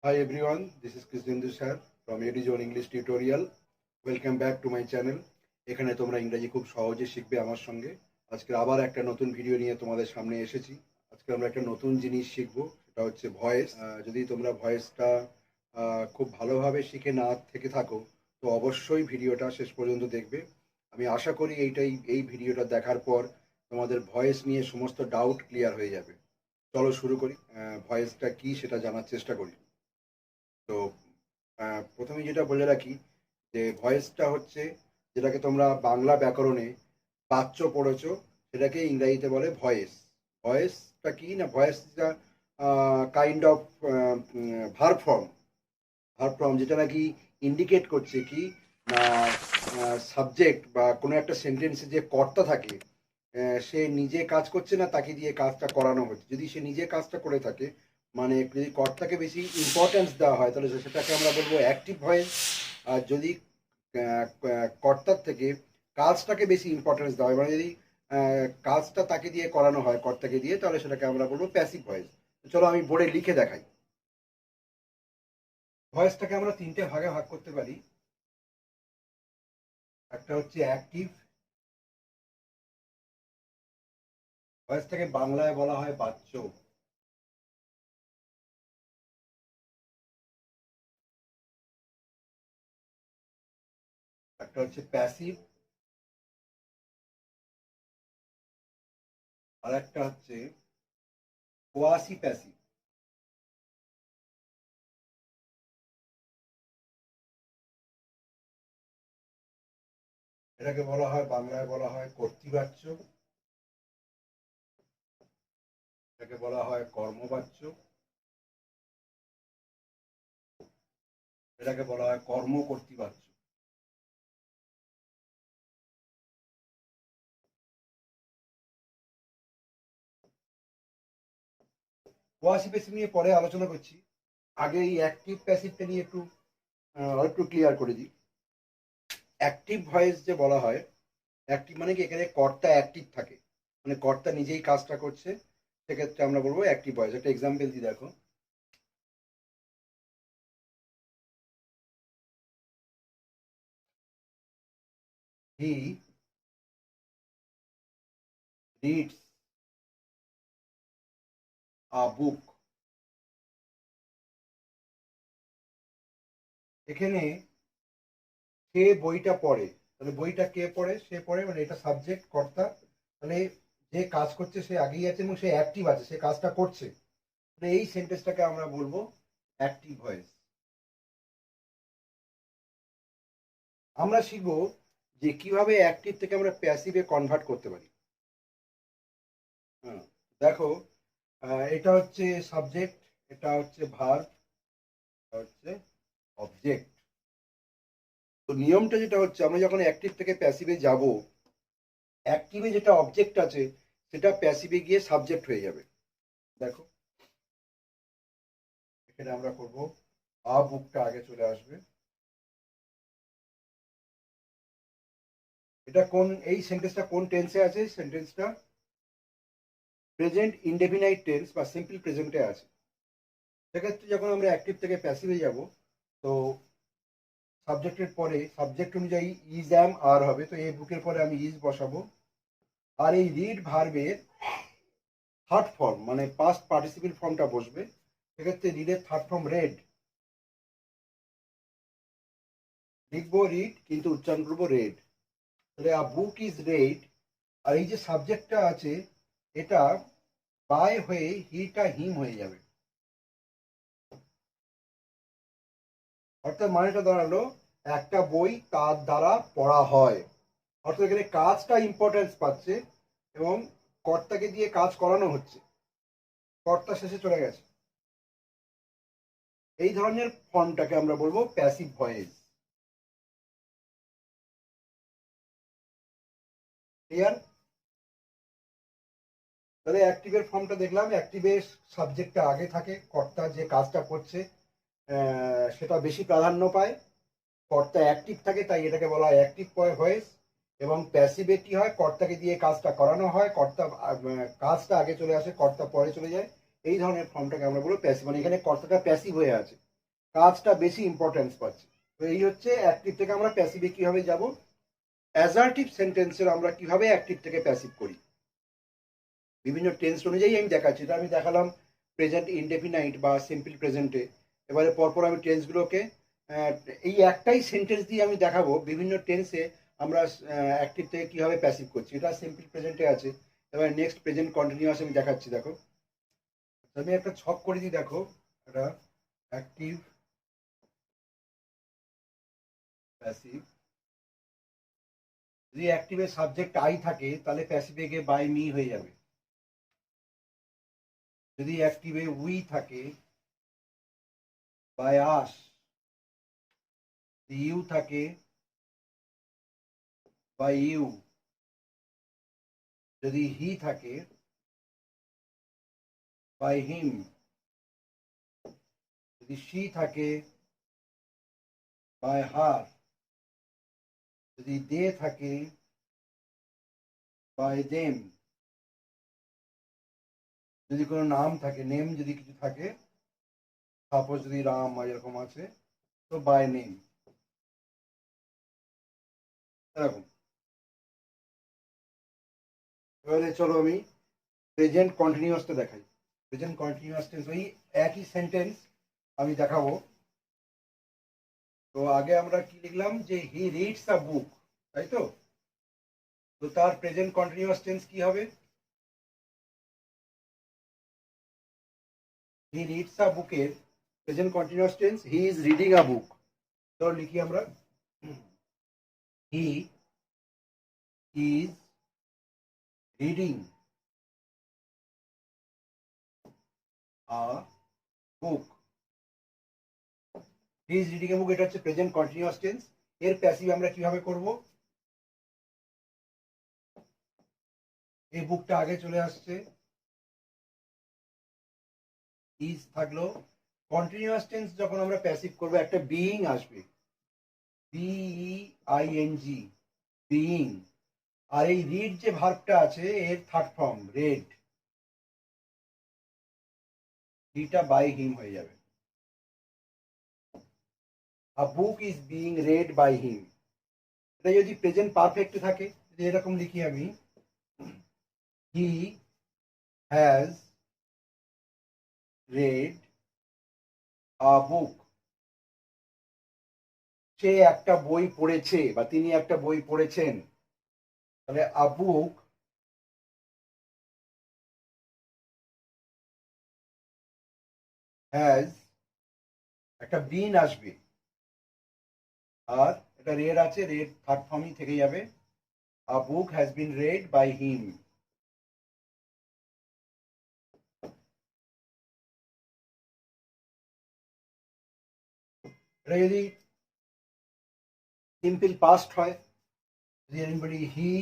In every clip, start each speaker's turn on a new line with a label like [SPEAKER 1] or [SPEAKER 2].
[SPEAKER 1] Hi everyone, this is Krishendu sir from AD Zone English Tutorial. Welcome back to my channel. এখানে তোমরা ইংরেজি খুব সহজে শিখবে আমার সঙ্গে। আজকে আবার একটা নতুন ভিডিও নিয়ে তোমাদের সামনে এসেছি। আজকে আমরা একটা নতুন জিনিস শিখবো, সেটা হচ্ছে ভয়েস। যদি তোমরা ভয়েসটা খুব ভালোভাবে শিখে না থেকে থাকো তো অবশ্যই ভিডিওটা শেষ পর্যন্ত দেখবে। আমি আশা করি এই ভিডিওটা দেখার পর তোমাদের ভয়েস নিয়ে সমস্ত ডাউট ক্লিয়ার হয়ে যাবে। চলো শুরু করি। ভয়েসটা কি সেটা জানার চেষ্টা করি। তো প্রথমে যেটা বলে রাখি যে ভয়েসটা হচ্ছে, যেটাকে তোমরা বাংলা ব্যাকরণে বাচ্য পড়েছো, সেটাকে ইংরাজিতে বলে ভয়েস। ভয়েসটা কি না, voice is a kind of verb form যেটা নাকি ইন্ডিকেট করছে কি না, সাবজেক্ট বা কোনো একটা সেন্টেন্সে যে কর্তা থাকে সে নিজে কাজ করছে না তাকে দিয়ে কাজটা করানো হচ্ছে। যদি সে নিজে কাজটা করে থাকে, মানে যদি কর্তাকে বেশি ইম্পর্টেন্স দেওয়া হয় তাহলে সেটাকে আমরা বলবো অ্যাক্টিভ ভয়েস। আর যদি কর্তার থেকে কাজটাকে বেশি ইম্পর্টেন্স দেওয়া হয়, মানে যদি কাজটা তাকে দিয়ে করানো হয় কর্তাকে দিয়ে, তাহলে সেটাকে আমরা বলবো প্যাসিভ ভয়েস। চলো আমি বোর্ডে লিখে দেখাই। ভয়েসটাকে আমরা তিনটে ভাগে ভাগ করতে পারি। একটা হচ্ছে অ্যাক্টিভ ভয়েসটাকে বাংলায় বলা হয় বাচ্য। একটা হচ্ছে প্যাসিভ, আর একটা হচ্ছে কোয়াসি প্যাসিভ। এটাকে বলা হয় বাংলায় বলা হয় কর্তৃবাচ্য, এটাকে বলা হয় কর্মবাচ্য, এটাকে বলা হয় কর্মকর্তৃবাচ্য। কোয়াসি প্যাসিভ নিয়ে পরে আলোচনা করছি, আগে এই অ্যাক্টিভ প্যাসিভটা নিয়ে একটু ক্লিয়ার করে দিই। অ্যাক্টিভ ভয়েস যে বলা হয়, অ্যাক্টিভ মানে কি এখানে কর্তা অ্যাক্টিভ থাকে, মানে কর্তা নিজেই কাজটা করছে, সেক্ষেত্রে আমরা বলবো অ্যাক্টিভ ভয়েস। একটা এক্সাম্পল দিই, দেখো। হি রিডস আ বুক। এখানে সে বইটা পড়ে, তাহলে বইটা কে পড়ে? সে পড়ে, মানে এটা সাবজেক্ট কর্তা। তাহলে যে কাজ করছে সে আগেই আছে এবং সে অ্যাক্টিভ আছে, সে কাজটা করছে। তাহলে এই সেন্টেন্সটাকে আমরা বলবো অ্যাক্টিভ ভয়েস। আমরা শিখবো যে কিভাবে অ্যাক্টিভ থেকে আমরা প্যাসিভে কনভার্ট করতে পারি। হ্যাঁ, দেখো, এটা হচ্ছে সাবজেক্ট, এটা হচ্ছে ভার্ব, এটা হচ্ছে অবজেক্ট। তো নিয়মটা যেটা হচ্ছে, আমরা যখন অ্যাক্টিভ থেকে প্যাসিভে যাব, অ্যাক্টিভে যেটা অবজেক্ট আছে সেটা প্যাসিভে গিয়ে সাবজেক্ট হয়ে যাবে। দেখো, এখানে আমরা করব আ বুকটা আগে চলে আসবে। এটা কোন, এই সেন্টেন্সটা কোন টেন্সে আছে? সেন্টেন্সটা প্রেজেন্ট ইনডেফিনাইট টেন্স বা সিম্পল প্রেজেন্টে আছে। সেক্ষেত্রে যখন আমরা অ্যাক্টিভ থেকে প্যাসিভে যাব, তো সাবজেক্টের পরে সাবজেক্ট অনুযায়ী ইজ অ্যাম আর হবে, তো এই বুকের পরে আমি ইজ বসাবো। আর এই রিড ভার্বের থার্ড ফর্ম মানে পাস্ট পার্টিসিপেল ফর্মটা বসবে। সেক্ষেত্রে রিডের থার্ড ফর্ম রেড, লিখবো রিড কিন্তু উচ্চারণ করবো রেড। তাহলে আ বুক ইজ রেড। আর এই যে সাবজেক্টটা আছে এটা বাই হয়ে হিটা হিম হয়ে যাবে, অর্থাৎ মানেটা দাঁড়ালো একটা বই তার দ্বারা পড়া হয়। অর্থাৎ এখানে কাজটা ইম্পর্টেন্স পাচ্ছে এবং কর্তাকে দিয়ে কাজ করানো হচ্ছে, কর্তা শেষে চলে গেছে। এই ধরনের ফর্মটাকে আমরা বলবো প্যাসিভ ভয়েস। ক্লিয়ার? তাহলে অ্যাক্টিভের ফর্মটা দেখলাম, অ্যাক্টিভের সাবজেক্টটা আগে থাকে, কর্তা যে কাজটা করছে সেটা বেশি প্রাধান্য পায়, কর্তা অ্যাক্টিভ থাকে, তাই এটাকে বলা হয় অ্যাক্টিভ ভয়েস। এবং প্যাসিভে কি হয়, কর্তাকে দিয়ে কাজটা করানো হয়, কর্তা কাজটা আগে চলে আসে, কর্তা পরে চলে যায়। এই ধরনের ফর্মটাকে আমরা বলবো প্যাসিভ, মানে এখানে কর্তাটা প্যাসিভ হয়ে আছে। কাজটা বেশি ইম্পর্টেন্স পাচ্ছে। তো এই হচ্ছে অ্যাক্টিভ থেকে আমরা প্যাসিভে কিভাবে যাব। অ্যাজার্টিভ সেন্টেন্সের আমরা কিভাবে অ্যাক্টিভ থেকে প্যাসিভ করি বিভিন্ন টেন্স অনুযায়ী আমি দেখাচ্ছি। এটা আমি দেখালাম প্রেজেন্ট ইনডেফিনাইট বা সিম্পল প্রেজেন্টে। এবারে পরপর আমি টেন্সগুলোকে এই একটাই সেন্টেন্স দিয়ে আমি দেখাবো বিভিন্ন টেন্সে আমরা অ্যাক্টিভ থেকে কীভাবে প্যাসিভ করছি। এটা সিম্পল প্রেজেন্টে আছে। এবার নেক্সট প্রেজেন্ট কন্টিনিউয়াস আমি দেখাচ্ছি। দেখো আমি একটা ছক করে দিই। দেখো এটা অ্যাক্টিভ প্যাসিভ। যদি অ্যাক্টিভের সাবজেক্ট আই থাকে তাহলে প্যাসিভে গিয়ে বাই মি হয়ে যাবে। যদি অ্যাক্টিভে উই থাকে বাই আস, ইউ থাকে বাই ইউ, যদি হি থাকে বাই হিম, যদি শি থাকে বাই হার, যদি দে থাকে বাই দেম, যদি কোনো নাম থাকে নেম যদি কিছু থাকে, সাপোজ যদি রাম এরকম আছে তো বাই নেম, এরকম। এবারে চলো আমি প্রেজেন্ট কন্টিনিউয়াসটা দেখাই। প্রেজেন্ট কন্টিনিউয়াস টেন্স ওই একই সেন্টেন্স আমি দেখাবো। তো আগে আমরা কি লিখলাম যে হি রিডস আ বুক, তাই তো। তো তার প্রেজেন্ট কন্টিনিউয়াস টেন্স কি হবে? হি রিডস আ বুকের present continuous tense he is reading a book. তো লিখি আমরা he is reading a book. He is reading a book, এটা হচ্ছে প্রেজেন্ট কন্টিনিউয়াস টেন্স। এর প্যাসিভ আমরা কিভাবে করব? এই বুকটা আগে চলে আসছে, ইজ থাকলো। কন্টিনিউয়াস টেন্স যখন আমরা প্যাসিভ করব একটা বিইং আসবে, বিইআইএনজি, বিইং। আর এই রিড যে ভার্বটা আছে এর থার্ড ফর্ম রেড, হিটা বাই হিম হয়ে যাবে। A book is being read by him. এটা যদি প্রেজেন্ট পারফেক্ট থাকে, যদি এরকম লিখি আমি হি হ্যাজ রেড আ বুক, সে একটা বই পড়েছে বা তিনি একটা বই পড়েছেন, তাহলে আ বুক হ্যাজ একটা বিন আসবে, আর এটা রেড আছে, রেড থার্ড ফর্মই থেকে যাবে। A book has been read by him. এটা যদি সিম্পল পাস্ট হয়, যদি এনিবডি হি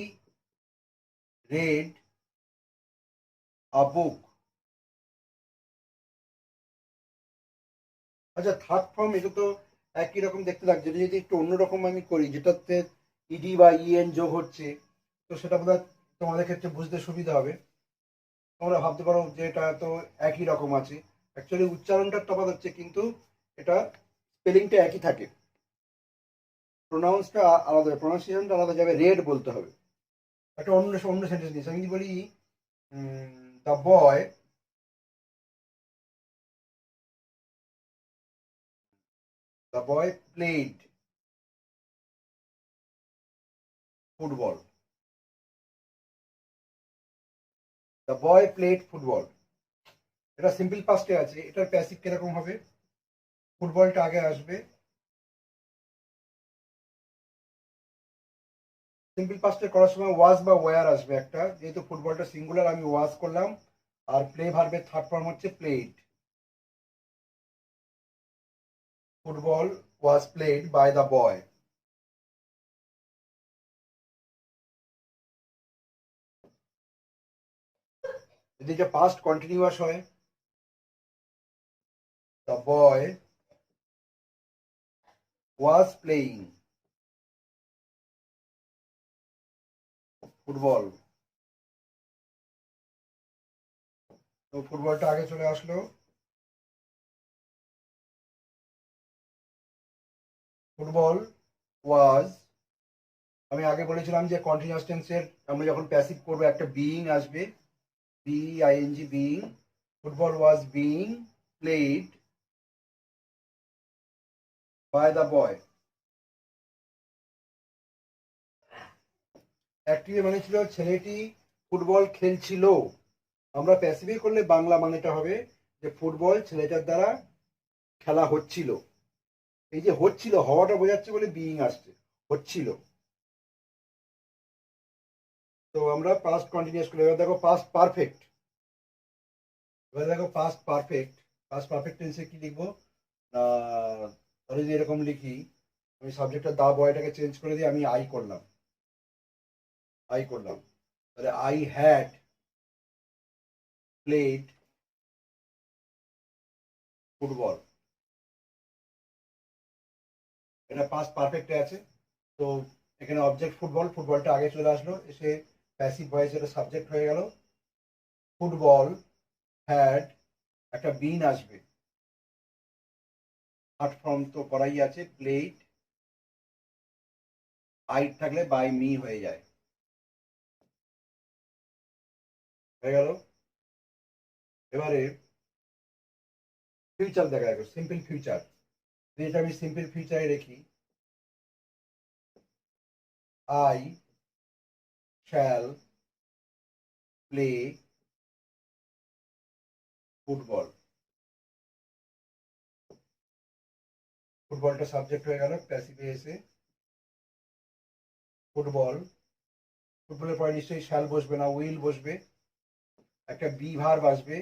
[SPEAKER 1] রেড আ বুক। আচ্ছা থার্ড ফর্ম এটা তো একই রকম দেখতে লাগছে, যদি একটু অন্যরকম আমি করি যেটাতে ইডি বা ইএন যোগ হচ্ছে, তো সেটা বোধহয় তোমাদের ক্ষেত্রে বুঝতে সুবিধা হবে। তোমরা ভাবতে পারো যে এটা তো একই রকম আছে, অ্যাকচুয়ালি উচ্চারণটা তফাৎ হচ্ছে কিন্তু এটা স্পেলিংটা একই থাকে, প্রোনাউন্সটা আলাদা, প্রোনাউন্সিয়েশনটা আলাদা যাবে, রেড বলতে হবে। একটা অন্য অন্য সেন্টেন্স নিয়েছি আমি যদি বলি the boy played football. The boy played football, এটা সিম্পল পাস্টে আছে। এটার প্যাসিভ কিরকম হবে? ফুটবলটা আগে আসবে, সিম্পল পাস্টে করার সময় ওয়াজ বা ওয়ার আসবে একটা, যেহেতু ফুটবলটা সিঙ্গুলার আমি ওয়াজ করলাম। আর প্লে ভার্বের থার্ড ফর্ম হচ্ছে played. Football was played by the boy. যদি এটা পাস্ট কন্টিনিউয়াস হয়, the boy was playing football. তো ফুটবলটা আগে চলে আসলো, ফুটবল ওয়াজ, আমি আগে বলেছিলাম যে কন্টিনিউয়াস টেন্সের আমরা যখন প্যাসিভ করবো একটা বিইং আসবে, B I N G being. Football was being played by the boy. অ্যাক্টিভে মানে ছিল ছেলেটি ফুটবল খেলছিল। আমরা প্যাসিভে করলে বাংলা মানেটা হবে যে ফুটবল ছেলেটার দ্বারা খেলা হচ্ছিল। এই যে হচ্ছিল হওয়াটা বোঝাচ্ছে বলে বিইং আসছে, হচ্ছিল। তো আমরা পাস্ট কন্টিনিউয়াস করে, এবার দেখো পাস্ট পারফেক্ট। এবার দেখো পাস্ট পারফেক্ট, পাস্ট পারফেক্ট টেন্সে কি লিখবো না, ধরো যদি এরকম লিখি, আমি সাবজেক্টটা দা বয়টাকে চেঞ্জ করে দিয়ে আমি আই করলাম, আই করলাম, তাহলে আই হ্যাড প্লেড ফুটবল। এটা পাস্ট পারফেক্টে আছে। তো এখানে অবজেক্ট ফুটবল, ফুটবলটা আগে চলে আসলো, এসে প্যাসিভ ভয়েস এটা সাবজেক্ট হয়ে গেল। ফুটবল হ্যাড, একটা বিন আসবে, থার্ড ফর্ম তো করাই আছে, প্লেড, আই থাকলে বাই মি হয়ে যায়, হয়ে গেল। এবারে ফিউচার দেখা যাবে, সিম্পল ফিউচার। যেটা আমি সিম্পল ফিউচারে রেখি, আই শ্যাল প্লে ফুটবল। ফুটবলটা সাবজেক্ট হয়ে গেল, প্যাসিভে এসে ফুটবল, ফুটবলের পরে নিশ্চয়ই শ্যাল বসবে না, উইল বসবে, একটা বি ভার্ব আসবে,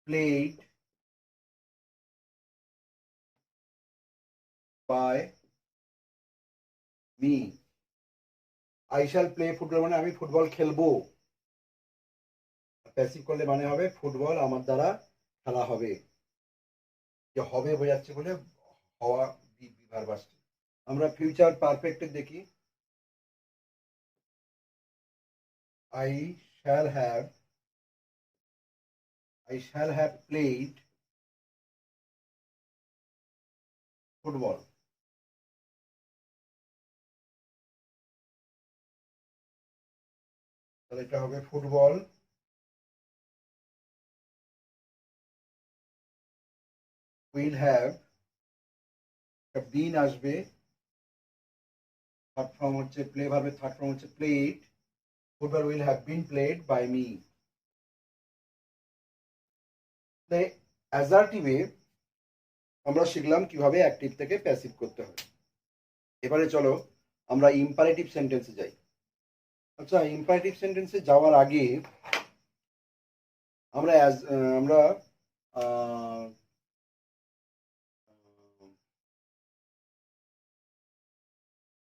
[SPEAKER 1] played by me. I shall play football মানে আমি ফুটবল খেলবো। প্যাসিভ করলে মানে হবে ফুটবল আমার দ্বারা খেলা হবে, যে হবে বোঝাচ্ছে বলে হওয়া বি ভার্ব আসছে। আমরা ফিউচার পারফেক্টে দেখি, I shall have, I shall have played football. তাহলে এটা হবে ফুটবল উইল হ্যাভ, একটা বিন আসবে, থার্ড ফর্ম হচ্ছে প্লে ভার্বের থার্ড ফর্ম হচ্ছে played, football will have been played by me. অ্যাজার্টিভে আমরা শিখলাম কিভাবে অ্যাক্টিভ থেকে প্যাসিভ করতে হয়। এবারে চলো আমরা ইম্পারেটিভ সেন্টেন্সে যাই। আচ্ছা, ইম্পারেটিভ সেন্টেন্সে যাওয়ার আগে আমরা আমরা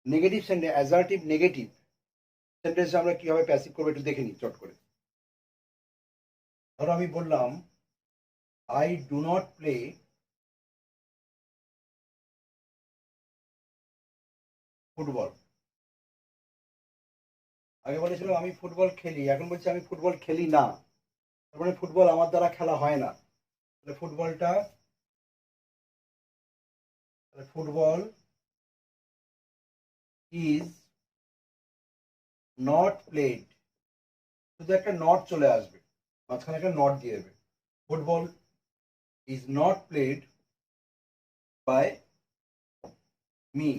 [SPEAKER 1] negative sentence, assertive negative sentence আমরা কিভাবে প্যাসিভ করবো একটু দেখে নিই চট করে। ধরো আমি বললাম I do not play football. আগে বলেছিলাম আমি ফুটবল খেলি, এখন বলছি আমি ফুটবল খেলি না, তার মানে ফুটবল আমার দ্বারা খেলা হয় না। তাহলে ফুটবলটা, ফুটবল ইজ নট প্লেড, শুধু একটা নট চলে আসবে, মাঝখানে একটা নট দিয়ে দেবে, football is not played by me.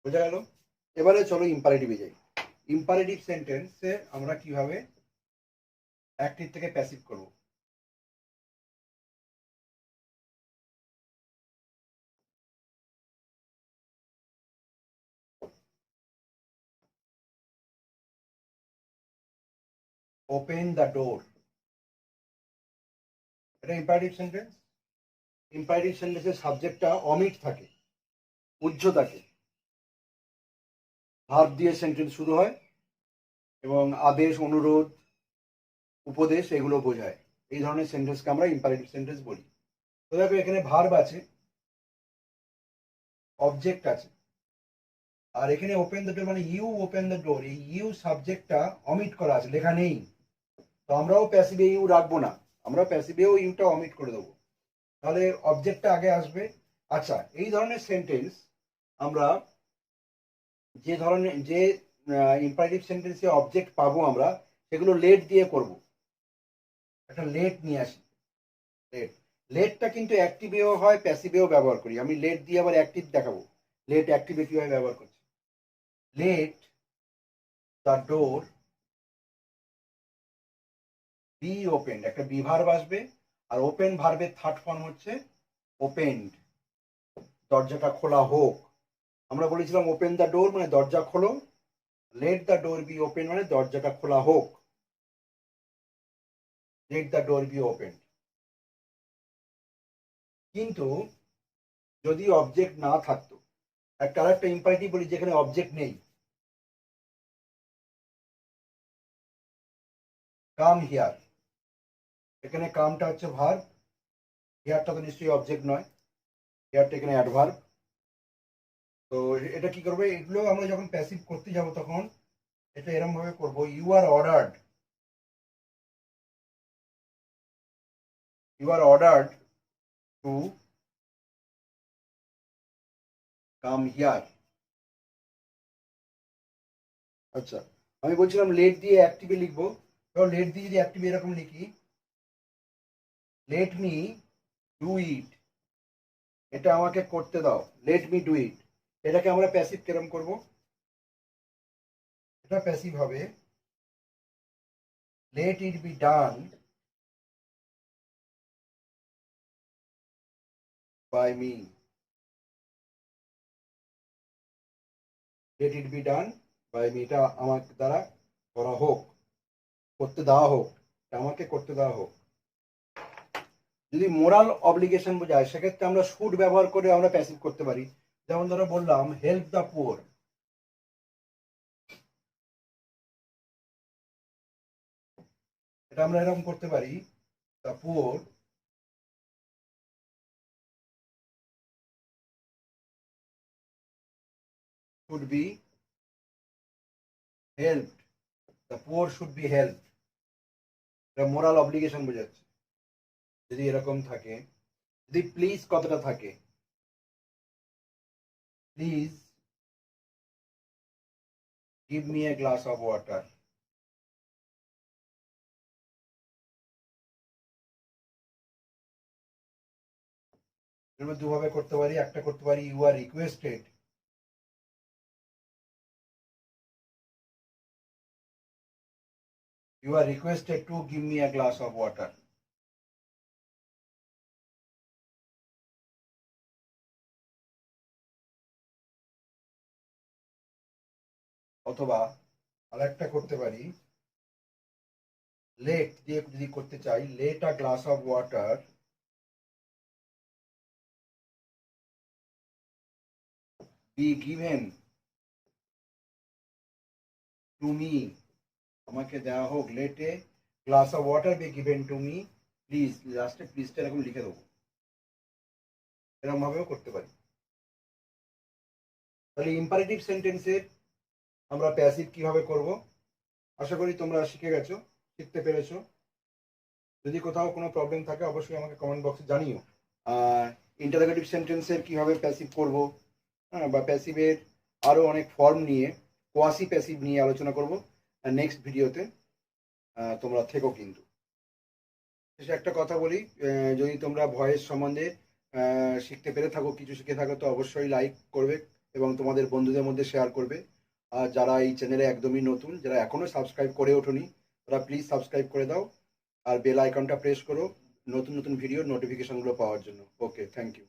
[SPEAKER 1] বোঝা গেল? এবারে চলো ইম্পারেটিভে যাই। ইম্পারেটিভ সেন্টেন্সে আমরা কিভাবে অ্যাক্টিভ থেকে প্যাসিভ করব। ওপেন দ্য ডোর, এটা ইম্পারেটিভ সেন্টেন্স। ইম্পারেটিভ সেন্টেন্সের সাবজেক্টটা অমিট থাকে, উজ্জ্ব থাকে, ভার্ব দিয়ে সেন্টেন্স শুরু হয় এবং আদেশ, অনুরোধ, উপদেশ এগুলো বোঝায়। এই ধরনের সেন্টেন্সকে আমরা ইম্পারেটিভ সেন্টেন্স বলি। তো দেখো এখানে ভার্ব আছে, অবজেক্ট আছে, আর এখানে ওপেন দ্য ডোর মানে ইউ ওপেন দ্য ডোর, এই ইউ সাবজেক্টটা অমিট করা আছে, লেখা নেই। তো আমরাও প্যাসিভে ইউ রাখবো না, আমরা প্যাসিভেও ইউটা অমিট করে দেবো। তাহলে অবজেক্টটা আগে আসবে, আচ্ছা, এই ধরনের সেন্টেন্স আমরা যে ইম্পারেটিভ সেন্টেন্সে অবজেক্ট পাবো আমরা সেগুলো লেট দিয়ে করব। একটা লেট নিয়ে আসি। লেট, লেটটা কিন্তু অ্যাক্টিভেও হয়, প্যাসিভেও ব্যবহার করি। আমি লেট দিয়ে আবার অ্যাক্টিভ দেখাবো। লেট অ্যাক্টিভে কিভাবে ব্যবহার করছি। Let the door be open, একটা বি ভার্ব আসবে, আর ওপেন ভার্বের থার্ড ফর্ম হচ্ছে ওপেনড। দরজাটা খোলা হোক। আমরা বলেছিলাম ওপেন দ্য ডোর মানে দরজা খোলো, let the door be open মানে দরজাটা খোলা হোক। Let the door be open. কিন্তু যদি অবজেক্ট না থাকতো, একটা ইম্পারেটিভ বলি যেখানে অবজেক্ট নেই। কাম হিয়ার, এখানে কামটা হচ্ছে ভার্ব, হিয়ারটা তো নিশ্চয়ই অবজেক্ট নয়, হিয়ারটা এখানে অ্যাডভার্ব। তো এটা কি করবে, এগুলো আমরা যখন প্যাসিভ করতে যাব তখন এটা এরকম ভাবে করবো, you are ordered, you are ordered to come here. আচ্ছা, আমি বলছিলাম লেট দিয়ে অ্যাক্টিভে লিখবো। তো লেট দিয়ে যদি অ্যাক্টিভ এরকম লিখি, লেট মি ডু ইট, এটা আমাকে করতে দাও, লেট মি ডু ইট। এটাকে আমরা প্যাসিভ কিরম করব, এটা প্যাসিভ হবে let it be done by me, let it be done by me, এটা আমার দ্বারা করা হোক, করতে দেওয়া হোক, এটা আমাকে করতে দেওয়া হোক। যদি মোরাল অব্লিগেশন বোঝায় সেক্ষেত্রে আমরা শুড ব্যবহার করে আমরা প্যাসিভ করতে পারি। যেমন ধরো বললাম হেল্প দ্য পুয়ার, এটা আমরা এরকম করতে পারি, the poor should be helped, the poor should be helped, এটা মোরাল অব্লিগেশন বোঝাচ্ছে। যদি এরকম থাকে, যদি প্লিজ কথাটা থাকে, please give me a glass of water, এর দুভাবে করতে পারি। একটা করতে পারি you are requested, you are requested to give me a glass of water. অথবা আরেকটা করতে পারি, লেট দিয়ে যদি করতে চাই, let a glass of water be given to me, আমাকে দেওয়া হোক, let a glass of water be given to me please, লাস্টে প্লিজটা এরকম লিখে দেবো, এরকম ভাবেও করতে পারি। তাহলে ইম্পারেটিভ সেন্টেন্সের আমরা প্যাসিভ কিভাবে করব, আশা করি তোমরা শিখে গেছো, শিখতে পেরেছো। যদি কোথাও কোনো প্রবলেম থাকে অবশ্যই আমাকে কমেন্ট বক্সে জানিও। আর ইন্টারোগেটিভ সেন্টেন্সের কিভাবে প্যাসিভ করব, হ্যাঁ, বা প্যাসিভের আরও অনেক ফর্ম নিয়ে, কোয়াসি প্যাসিভ নিয়ে আলোচনা করব নেক্সট ভিডিওতে। তোমরা থেকো কিন্তু। শেষে একটা কথা বলি, যদি তোমরা ভয়েস সম্বন্ধে শিখতে পেরে থাকো, কিছু শিখে থাকো, তো অবশ্যই লাইক করবে এবং তোমাদের বন্ধুদের মধ্যে শেয়ার করবে। আর যারা এই চ্যানেলে একদমই নতুন, যারা এখনও সাবস্ক্রাইব করে ওঠোনি, তারা প্লিজ সাবস্ক্রাইব করে দাও আর বেল আইকনটা প্রেস করো নতুন নতুন ভিডিওর নোটিফিকেশনগুলো পাওয়ার জন্য। ওকে, থ্যাংক ইউ।